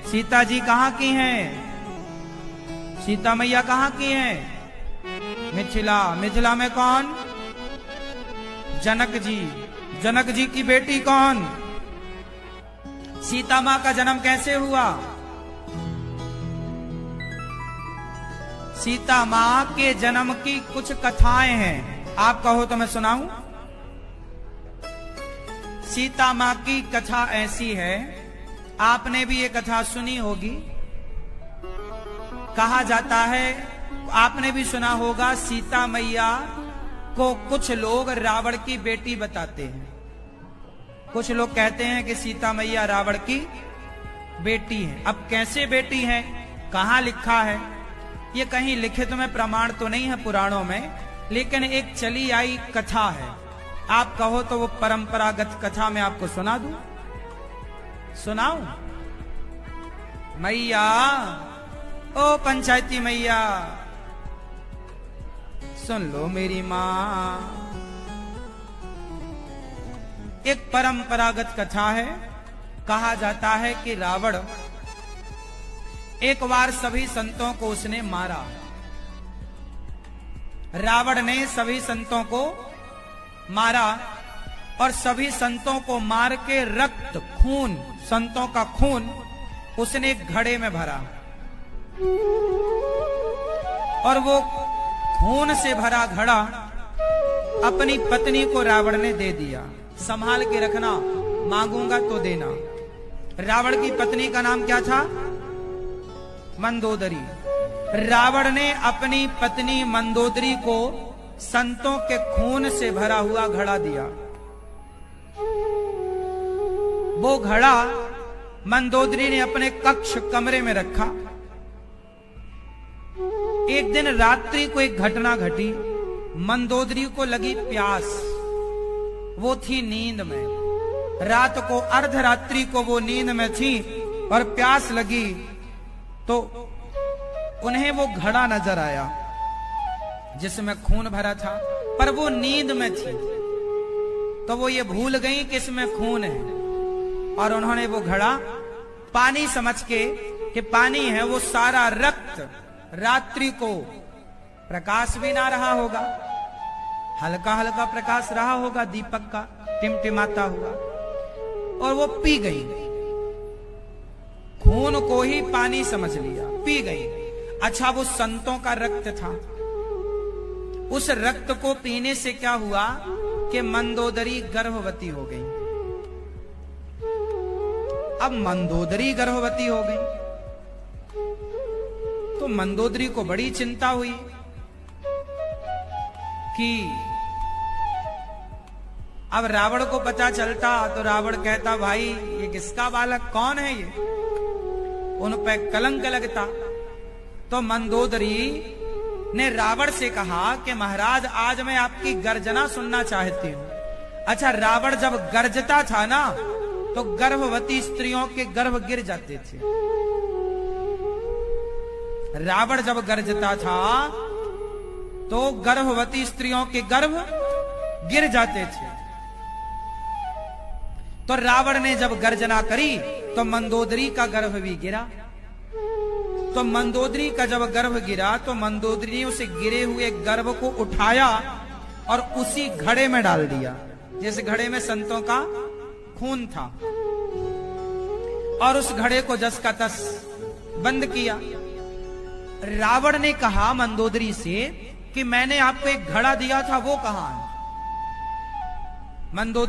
सीता जी कहाँ की हैं? सीता मैया कहाँ की हैं? मिथिला। मिथिला में कौन? जनक जी। जनक जी की बेटी कौन? सीता मां का जन्म कैसे हुआ? सीता मां के जन्म की कुछ कथाएं हैं, आप कहो तो मैं सुनाऊं? सीता मां की कथा ऐसी है, आपने भी ये कथा सुनी होगी। कहा जाता है, आपने भी सुना होगा, सीता मैया को कुछ लोग रावण की बेटी बताते हैं। कुछ लोग कहते हैं कि सीता मैया रावण की बेटी है। अब कैसे बेटी है, कहां लिखा है, ये कहीं लिखित में प्रमाण तो नहीं है पुराणों में, लेकिन एक चली आई कथा है। आप कहो तो वो परंपरागत कथा मैं आपको सुना दूं? सुनाऊं? मैया, ओ पंचायती मैया, सुन लो मेरी मां। एक परंपरागत कथा है। कहा जाता है कि रावण एक बार सभी संतों को उसने मारा। रावण ने सभी संतों को मारा और सभी संतों को मार के रक्त, खून, संतों का खून उसने एक घड़े में भरा और वो खून से भरा घड़ा अपनी पत्नी को रावण ने दे दिया। संभाल के रखना, मांगूंगा तो देना। रावण की पत्नी का नाम क्या था? मंदोदरी। रावण ने अपनी पत्नी मंदोदरी को संतों के खून से भरा हुआ घड़ा दिया। वो घड़ा मंदोदरी ने अपने कक्ष कमरे में रखा। एक दिन रात्रि को एक घटना घटी। मंदोदरी को लगी प्यास, वो थी नींद में। रात को अर्धरात्रि को वो नींद में थी और प्यास लगी तो उन्हें वो घड़ा नजर आया जिसमें खून भरा था, पर वो नींद में थी तो वो ये भूल गई कि इसमें खून है और उन्होंने वो घड़ा पानी समझ के कि पानी है, वो सारा रक्त, रात्रि को प्रकाश भी ना रहा होगा, हल्का हल्का प्रकाश रहा होगा दीपक का, टिमटिमाता हुआ, और वो पी गई। खून को ही पानी समझ लिया, पी गई। अच्छा, वो संतों का रक्त था। उस रक्त को पीने से क्या हुआ कि मंदोदरी गर्भवती हो गई। अब मंदोदरी गर्भवती हो गई तो मंदोदरी को बड़ी चिंता हुई कि अब रावण को पता चलता तो रावण कहता, भाई ये किसका बालक, कौन है ये, उन पर कलंक लगता। तो मंदोदरी ने रावण से कहा कि महाराज, आज मैं आपकी गर्जना सुनना चाहती हूं। अच्छा, रावण जब गर्जता था ना तो गर्भवती स्त्रियों के गर्भ गिर जाते थे। रावण जब गर्जता था तो गर्भवती स्त्रियों के गर्भ गिर जाते थे। तो रावण ने जब गर्जना करी तो मंदोदरी का गर्भ भी गिरा। तो मंदोदरी का जब गर्भ गिरा तो मंदोदरी ने उसे गिरे हुए गर्भ को उठाया और उसी घड़े में डाल दिया जिस घड़े में संतों का खून था, और उस घड़े को जस का तस बंद किया। रावण ने कहा मंदोदरी से कि मैंने आपको एक घड़ा दिया था, वो कहां है? मंदोदरी